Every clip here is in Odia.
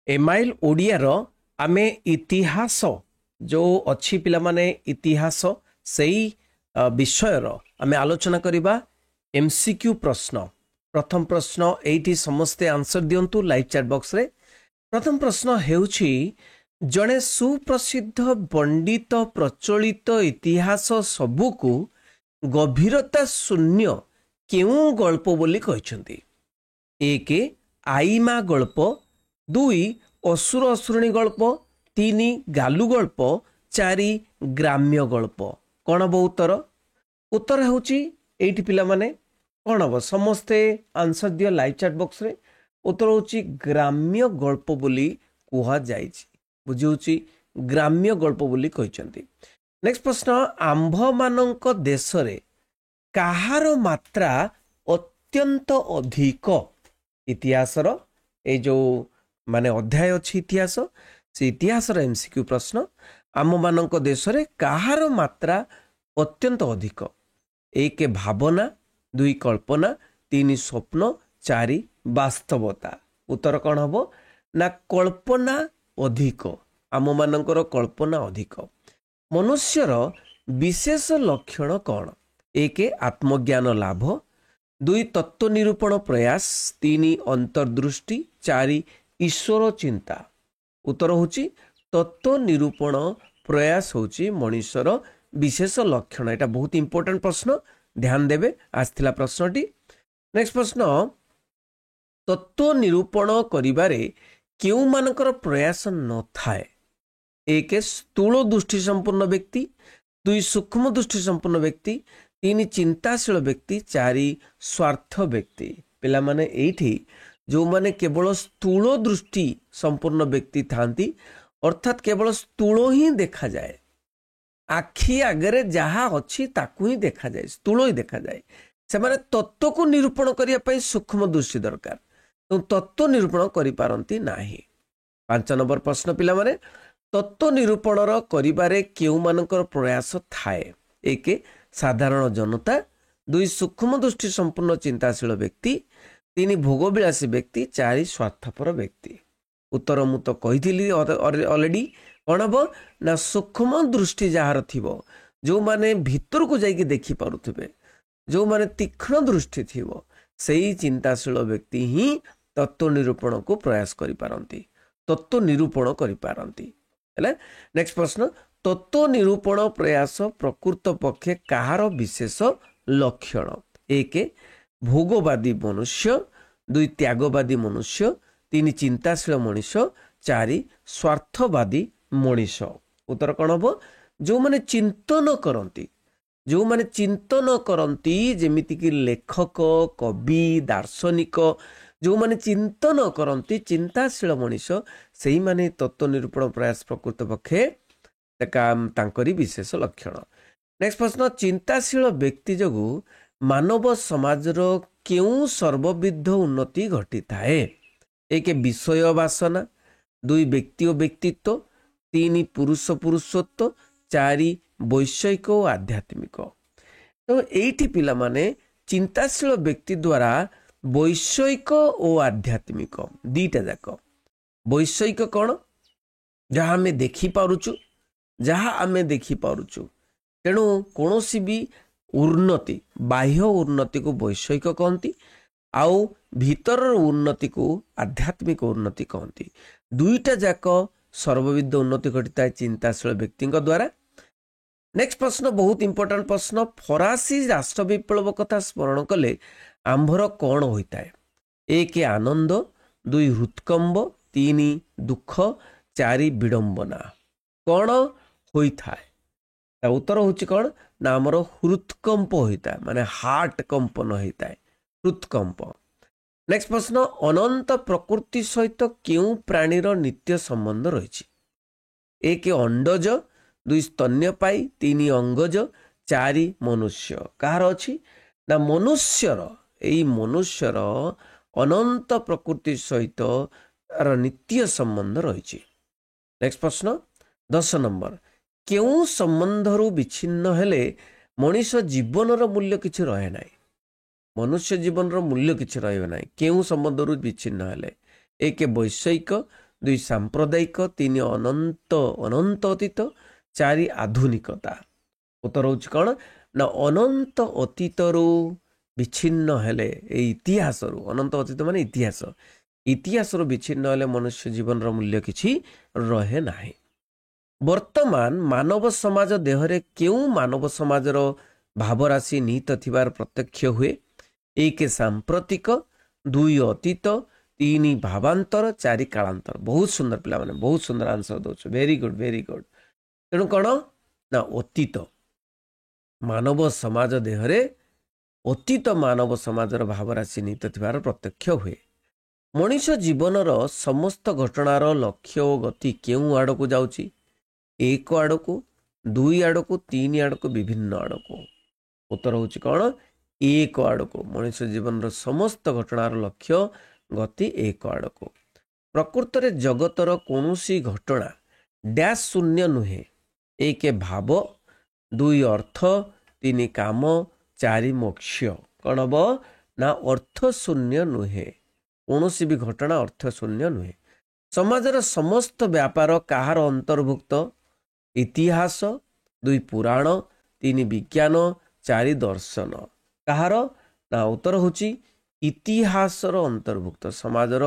एमाइल ओडियार आमे इतिहास जो अच्छी पिला माने इतिहास सेई विषयर आमे आलोचना करिबा एमसीक्यू प्रश्न। प्रथम प्रश्न एठी समस्ते आंसर दियंतु लाइव चैट बॉक्स रे। प्रथम प्रश्न हेउछि जणे सुप्रसिद्ध पंडित प्रचलित इतिहास सबुकु गभीरता शून्य केउ गल्प बोली कहिसंती। एक आईमा गल्प, दुई असुर असुरणी गल्प, तीन गालु गल्प, चारि ग्राम्य गल्प। कौन हम उत्तर? उत्तर होची एठी पिला माने कौन हम समस्ते आंसर दियो लाइव चैट बॉक्स रे। उत्तर होची ग्राम्य गल्प बोली कुहा जायछि। बुझिउछि ग्राम्य गल्प बोली कहिसंती। नेक्स्ट प्रश्न, आंभ मानक देश रे काहार मात्रा अत्यंत अधिक? इतिहासर ए जो माने अध्याय अच्छी इतिहास से इतिहास एमसीक्यू प्रश्न। आम मानक देश रे काहार मात्रा अत्यंत अधिक? एक भावना, दुई कल्पना, तीन स्वप्न, चारि वास्तवता। उत्तर कौन हम ना कल्पना अधिक। आम मानकर कल्पना अधिक। मनुष्यर विशेष लक्षण कौन? एक आत्मज्ञान लाभ, दुई तत्व निरूपण प्रयास, तीन अंतर्दृष्टि, चारि ईश्वर चिंता। उत्तर होची तत्व निरूपण प्रयास होची मनुष्यर विशेष लक्षण। एटा बहुत इंपोर्टेंट प्रश्न, ध्यान देवे आस्थिला प्रश्नटी। नेक्स्ट प्रश्न, तत्व निरूपण करिबारे केउ मानकर प्रयास न थाए? एक स्थूल दृष्टि संपन्न व्यक्ति, दुई सूक्ष्म दृष्टि संपन्न व्यक्ति, तीन चिंताशील व्यक्ति, चारि स्वार्थ व्यक्ति। पिला माने एठी जो माने केवल स्थूल दृष्टि संपूर्ण व्यक्ति थांती, अर्थात केवल स्थूल ही देखा जाए, आखि आगरे जहा अच्छी ताकू ही देखा जाए, स्थूल ही देखा जाए। से माने तत्व को निरूपण करिया पई सूक्ष्म दृष्टि दरकार, तो तत्व निरूपण करि पारंती नाही। 5 नंबर प्रश्न, पिला माने तत्व निरूपणर करिबारे केउ मानकर प्रयास थाए? एक साधारण जनता, दुई सूक्ष्म दृष्टि संपूर्ण चिंताशील व्यक्ति, तीन भोगविलासी व्यक्ति, चारि स्वार्थपर व्यक्ति। उत्तर मु तो कही ऑलरेडी कौन हम ना सूक्ष्म दृष्टि जार थिबो, जो माने भीतर को जाइए देखि पारुथिबे, जो माने तीक्ष्ण दृष्टि थिबो, सेही चिंताशील व्यक्ति ही तत्व निरूपण को प्रयास करि पारंती, तत्व निरूपण करि पारंती। नेक्स्ट प्रश्न, तत्व निरूपण प्रयास प्रकृत पक्षे काहार विशेष लक्षण? एक भोगवादी मनुष्य, दुई त्यागवादी मनुष्य, तीन चिंताशील मनुष्य, चारि स्वार्थवादी मनुष्य। उत्तर कौन हम? जो माने चिंतन करती, जो माने चिंतन करती, जेमिति कि लेखक, कवि, दार्शनिक, जो माने चिंतन करती, चिंताशील मनुष्य, सेही माने तत्व निरूपण प्रयास प्रकृत पक्षे तांकरी विशेष लक्षण। नेक्स्ट प्रश्न, चिंताशील व्यक्ति जगु मानव समाजर केउ सर्वविध उन्नति घटी थाए? एक विषय वासना, दुई व्यक्ति व्यक्तित्व, तीन पुरुष पुरुषत्व, चारि वैषयिक और आध्यात्मिक। तो एठी पिला माने चिंताशील व्यक्ति द्वारा वैषयिक और आध्यात्मिक दीटा जाक। वैषयिक कौन? जहाँ आमे देखि पारुचु, जहाँ आमे देखि पारुचु, तेणु कौनसी भी उन्नति, बाह्य उन्नति को वैषयिक कहती, आउ भीतर उन्नति को आध्यात्मिक उन्नति कहती। दुईटा जाक सर्वविध उन्नति घटिता है चिंताशील व्यक्ति द्वारा। नेक्स्ट प्रश्न बहुत इंपोर्टेंट प्रश्न, फरासी राष्ट्र विप्लव कथा स्मरण कले आंभर कौन होता है? एक आनंद, दुई हृत्कंब, तीन दुख, चारि विडंबना। कौन होता है? उत्तर होची कौन ना आमर हृत्कंप होता है, माने हार्ट कंपन होता है, हृत्कंप। नेक्स्ट प्रश्न, अनंत प्रकृति सहित क्यों प्राणीर नित्य संबंध रही? एक अंडज, दुई स्तन्यपायी, तीन अंगज, चारि मनुष्य। कहार अछि ना मनुष्यर, एई मनुष्यर अनंत प्रकृति सहित नित्य संबंध रही। नेक्स्ट प्रश्न 10 नंबर, क्यों संबंधरू विच्छिन्न हेले मनुष्य जीवनर मूल्य किछि रहे नाही? मनुष्य जीवन मूल्य किछि रहे नाही केउ संबंधरू विच्छिन्न हेले? एक वैषयिक, ଦୁଇ ସାମ୍ପ୍ରଦାୟିକ, ତିନି ଅନନ୍ତ ଅତୀତ, ଚାରି ଆଧୁନିକତା। ଉତ୍ତର ହେଉଛି କ'ଣ ନା ଅନନ୍ତ ଅତୀତରୁ ବିଚ୍ଛିନ୍ନ ହେଲେ ଏଇ ଇତିହାସରୁ, ଅନନ୍ତ ଅତୀତ ମାନେ ଇତିହାସରୁ ବିଚ୍ଛିନ୍ନ ହେଲେ ମନୁଷ୍ୟ ଜୀବନର ମୂଲ୍ୟ କିଛି ରହେ ନାହିଁ। ବର୍ତ୍ତମାନ ମାନବ ସମାଜ ଦେହରେ କେଉଁ ମାନବ ସମାଜର ଭାବରାଶି ନିହିତ ଥିବାର ପ୍ରତ୍ୟକ୍ଷ ହୁଏ? 1 ସାମ୍ପ୍ରତିକ, 2 ଅତୀତ, 3 ଭାବାନ୍ତର, 4 କାଳାନ୍ତର। ବହୁତ ସୁନ୍ଦର ପିଲାମାନେ, ବହୁତ ସୁନ୍ଦର ଆନ୍ସର ଦେଉଛ। Very good, very good. ତେଣୁ କ'ଣ ନା ଅତୀତ ମାନବ ସମାଜ ଦେହରେ ଅତୀତ ମାନବ ସମାଜର ଭାବରାଶି ନିହିତ ଥିବାର ପ୍ରତ୍ୟକ୍ଷ ହୁଏ। ମଣିଷ ଜୀବନର ସମସ୍ତ ଘଟଣାର ଲକ୍ଷ୍ୟ ଓ ଗତି କେଉଁ ଆଡ଼କୁ ଯାଉଛି? 1 ଆଡ଼କୁ, 2 ଆଡ଼କୁ, 3 ଆଡ଼କୁ, ବିଭିନ୍ନ ଆଡ଼କୁ। ଉତ୍ତର ହେଉଛି କ'ଣ 1 ଆଡ଼କୁ। ମଣିଷ ଜୀବନର ସମସ୍ତ ଘଟଣାର ଲକ୍ଷ୍ୟ ଗତି 1 ଆଡ଼କୁ। ପ୍ରକୃତରେ ଜଗତର କୌଣସି ଘଟଣା ଡ୍ୟାସ୍ ଶୂନ୍ୟ ନୁହେଁ। 1 ଭାବ, 2 ଅର୍ଥ, 3 କାମ, 4 ମୋକ୍ଷ। କ'ଣ ହବ ନା ଅର୍ଥ ଶୂନ୍ୟ ନୁହେଁ। କୌଣସି ବି ଘଟଣା ଅର୍ଥ ଶୂନ୍ୟ ନୁହେଁ। ସମାଜର ସମସ୍ତ ବ୍ୟାପାର କାହାର ଅନ୍ତର୍ଭୁକ୍ତ? ଇତିହାସ, 2 ପୁରାଣ, 3 ବିଜ୍ଞାନ, 4 ଦର୍ଶନ। କାହାର ନା ଉତ୍ତର ହେଉଛି ଇତିହାସର ଅନ୍ତର୍ଭୁକ୍ତ। ସମାଜର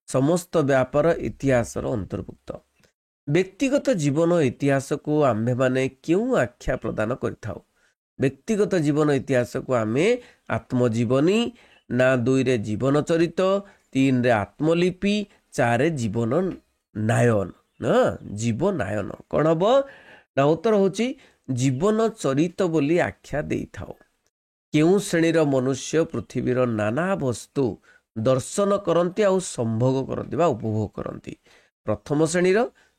ସମସ୍ତ ବ୍ୟାପାର ଇତିହାସର ଅନ୍ତର୍ଭୁକ୍ତ। ବ୍ୟକ୍ତିଗତ ଜୀବନ ଇତିହାସକୁ ଆମ୍ଭେମାନେ କେଉଁ ଆଖ୍ୟା ପ୍ରଦାନ କରିଥାଉ? ବ୍ୟକ୍ତିଗତ ଜୀବନ ଇତିହାସକୁ ଆମେ ଆତ୍ମଜୀବନୀ, ନା 2ରେ ଜୀବନ ଚରିତ, 3ରେ ଆତ୍ମଲିପି, 4ରେ ଜୀବନ ନାୟନ। ଜୀବନାୟନ। କ'ଣ ହବ ନା ଉତ୍ତର ହେଉଛି ଜୀବନ ଚରିତ ବୋଲି ଆଖ୍ୟା ଦେଇଥାଉ। କେଉଁ ଶ୍ରେଣୀର ମନୁଷ୍ୟ ପୃଥିବୀର ନାନା ବସ୍ତୁ ଦର୍ଶନ କରନ୍ତି ଆଉ ସମ୍ଭୋଗ କରନ୍ତି ବା ଉପଭୋଗ କରନ୍ତି? ପ୍ରଥମ ଶ୍ରେଣୀର,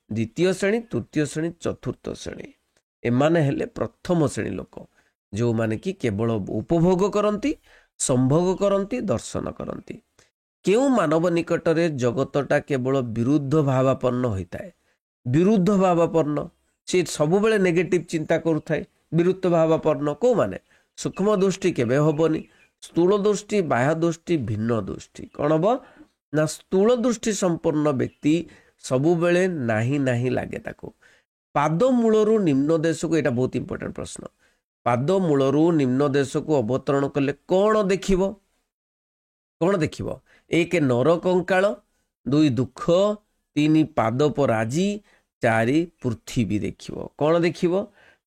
ଦ୍ୱିତୀୟ ଶ୍ରେଣୀ, ତୃତୀୟ ଶ୍ରେଣୀ, ଚତୁର୍ଥ ଶ୍ରେଣୀ। ଏମାନେ ହେଲେ ପ୍ରଥମ ଶ୍ରେଣୀ ଲୋକ, ଯେଉଁମାନେ କି କେବଳ ଉପଭୋଗ କରନ୍ତି, ସମ୍ଭୋଗ କରନ୍ତି, ଦର୍ଶନ କରନ୍ତି। କେଉଁ ମାନବ ନିକଟରେ ଜଗତଟା କେବଳ ବିରୁଦ୍ଧ ଭାବାପନ୍ନ ହୋଇଥାଏ? ବିରୁଦ୍ଧ ଭାବାପନ୍ନ, ସେ ସବୁବେଳେ ନେଗେଟିଭ୍ ଚିନ୍ତା କରୁଥାଏ। ବିରୁଦ୍ଧ ଭାବାପନ୍ନ କେଉଁମାନେ? ସୂକ୍ଷ୍ମ ଦୃଷ୍ଟି କେବେ ହେବନି, ସ୍ଥୂଳ ଦୃଷ୍ଟି, ବାହ୍ୟ ଦୃଷ୍ଟି, ଭିନ୍ନ ଦୃଷ୍ଟି। କ'ଣ ହବ ନା ସ୍ଥୂଳ ଦୃଷ୍ଟି ସମ୍ପନ୍ନ ବ୍ୟକ୍ତି ସବୁବେଳେ ନାହିଁ ଲାଗେ ତାକୁ। ପାଦ ମୂଳରୁ ନିମ୍ନ ଦେଶକୁ, ଏଇଟା ବହୁତ ଇମ୍ପୋର୍ଟାଣ୍ଟ ପ୍ରଶ୍ନ, ପାଦ ମୂଳରୁ ନିମ୍ନ ଦେଶକୁ ଅବତରଣ କଲେ କ'ଣ ଦେଖିବ? କ'ଣ ଦେଖିବ? 1 ନର କଙ୍କାଳ, 2 ଦୁଃଖ, 3 ପାଦପରାଜି, 4 ପୃଥିବୀ ଦେଖିବ। କ'ଣ ଦେଖିବ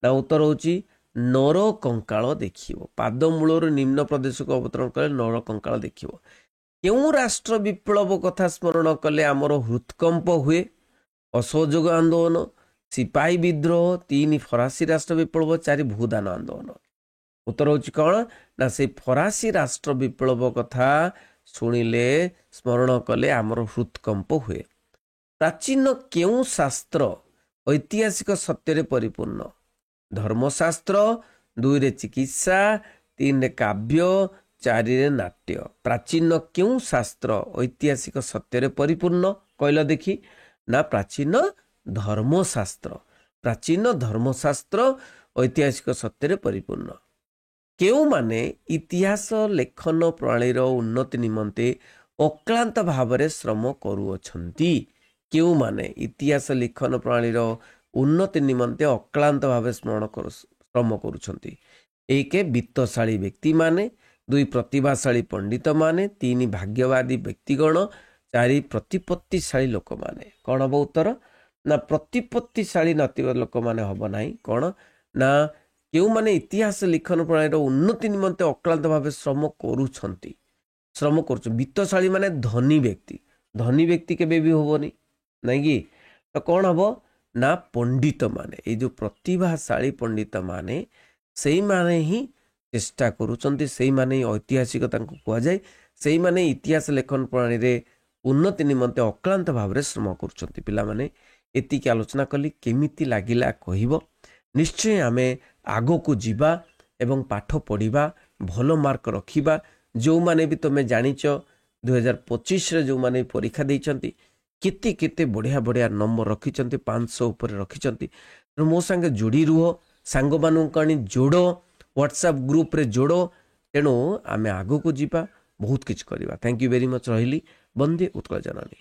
ନା ଉତ୍ତର ହେଉଛି ନର କଙ୍କାଳ ଦେଖିବ। ପାଦ ମୂଳରୁ ନିମ୍ନ ପ୍ରଦେଶକୁ ଅବତରଣ କଲେ ନର କଙ୍କାଳ ଦେଖିବ। କେଉଁ ରାଷ୍ଟ୍ର ବିପ୍ଳବ କଥା ସ୍ମରଣ କଲେ ଆମର ହୃତ୍କମ୍ପ ହୁଏ? ଅସହଯୋଗ ଆନ୍ଦୋଳନ, ସିପାହୀ ବିଦ୍ରୋହ, 3 ଫରାସୀ ରାଷ୍ଟ୍ର ବିପ୍ଳବ, 4 ଭୂଦାନ ଆନ୍ଦୋଳନ। ଉତ୍ତର ହେଉଛି କ'ଣ ନା ସେ ଫରାସୀ ରାଷ୍ଟ୍ର ବିପ୍ଳବ କଥା ଶୁଣିଲେ, ସ୍ମରଣ କଲେ ଆମର ହୃତ୍କମ୍ପ ହୁଏ। ପ୍ରାଚୀନ କେଉଁ ଶାସ୍ତ୍ର ଐତିହାସିକ ସତ୍ୟରେ ପରିପୂର୍ଣ୍ଣ? ଧର୍ମଶାସ୍ତ୍ର, 2ରେ ଚିକିତ୍ସା, 3ରେ କାବ୍ୟ, 4ରେ ନାଟ୍ୟ। ପ୍ରାଚୀନ କେଉଁ ଶାସ୍ତ୍ର ଐତିହାସିକ ସତ୍ୟରେ ପରିପୂର୍ଣ୍ଣ କହିଲ ଦେଖି? ନା ପ୍ରାଚୀନ ଧର୍ମଶାସ୍ତ୍ର। ପ୍ରାଚୀନ ଧର୍ମଶାସ୍ତ୍ର ଐତିହାସିକ ସତ୍ୟରେ ପରିପୂର୍ଣ୍ଣ। କେଉଁମାନେ ଇତିହାସ ଲେଖନ ପ୍ରଣାଳୀର ଉନ୍ନତି ନିମନ୍ତେ ଅକ୍ଳାନ୍ତ ଭାବରେ ଶ୍ରମ କରୁଅଛନ୍ତି? କେଉଁମାନେ ଇତିହାସ ଲେଖନ ପ୍ରଣାଳୀର ଉନ୍ନତି ନିମନ୍ତେ ଅକ୍ଳାନ୍ତ ଭାବେ ଶ୍ରମ କରୁଛନ୍ତି? 1 ବିତ୍ତଶାଳୀ ବ୍ୟକ୍ତିମାନେ, 2 ପ୍ରତିଭାଶାଳୀ ପଣ୍ଡିତମାନେ, 3 ଭାଗ୍ୟବାଦୀ ବ୍ୟକ୍ତିଗଣ, 4 ପ୍ରତିପତ୍ତିଶାଳୀ ଲୋକମାନେ। କ'ଣ ହବ ଉତ୍ତର ନା ପ୍ରତିପତ୍ତିଶାଳୀ ନଥିବା ଲୋକମାନେ ହବ ନାହିଁ। କ'ଣ ନା କେଉଁମାନେ ଇତିହାସ ଲିଖନ ପ୍ରଣାଳୀର ଉନ୍ନତି ନିମନ୍ତେ ଅକ୍ଳାନ୍ତ ଭାବେ ଶ୍ରମ କରୁଛନ୍ତି। ବିତ୍ତଶାଳୀ ମାନେ ଧନୀ ବ୍ୟକ୍ତି। ଧନୀ ବ୍ୟକ୍ତି କେବେ ବି ହବନି, ନାଇଁ କି? ତ କ'ଣ ହବ ନା ପଣ୍ଡିତ ମାନେ, ଏଇ ଯେଉଁ ପ୍ରତିଭାଶାଳୀ ପଣ୍ଡିତ ମାନେ, ସେଇମାନେ ହିଁ ଚେଷ୍ଟା କରୁଛନ୍ତି, ସେଇମାନେ ହିଁ ଐତିହାସିକ ତାଙ୍କୁ କୁହାଯାଏ। ସେଇମାନେ ଇତିହାସ ଲେଖନ ପ୍ରଣାଳୀରେ ଉନ୍ନତି ନିମନ୍ତେ ଅକ୍ଳାନ୍ତ ଭାବରେ ଶ୍ରମ କରୁଛନ୍ତି। ପିଲାମାନେ ଏତିକି ଆଲୋଚନା କଲି, କେମିତି ଲାଗିଲା କହିବ। ନିଶ୍ଚୟ ଆମେ ଆଗକୁ ଯିବା ଏବଂ ପାଠ ପଢ଼ିବା, ଭଲ ମାର୍କ ରଖିବା। ଯେଉଁମାନେ ବି ତୁମେ ଜାଣିଛ 2025ରେ ଯେଉଁମାନେ ପରୀକ୍ଷା ଦେଇଛନ୍ତି, କେତେ ବଢ଼ିଆ ନମ୍ବର ରଖିଛନ୍ତି, 500 ଉପରେ ରଖିଛନ୍ତି। ତେଣୁ ମୋ ସାଙ୍ଗେ ଯୋଡ଼ି ରୁହ, ସାଙ୍ଗମାନଙ୍କୁ ଆଣି ଯୋଡ଼, ହ୍ୱାଟ୍ସଆପ୍ ଗ୍ରୁପ୍ରେ ଯୋଡ଼। ତେଣୁ ଆମେ ଆଗକୁ ଯିବା, ବହୁତ କିଛି କରିବା। Thank you very much. ରହିଲି। ବନ୍ଦେ ଉତ୍କଳ ଜନନୀ।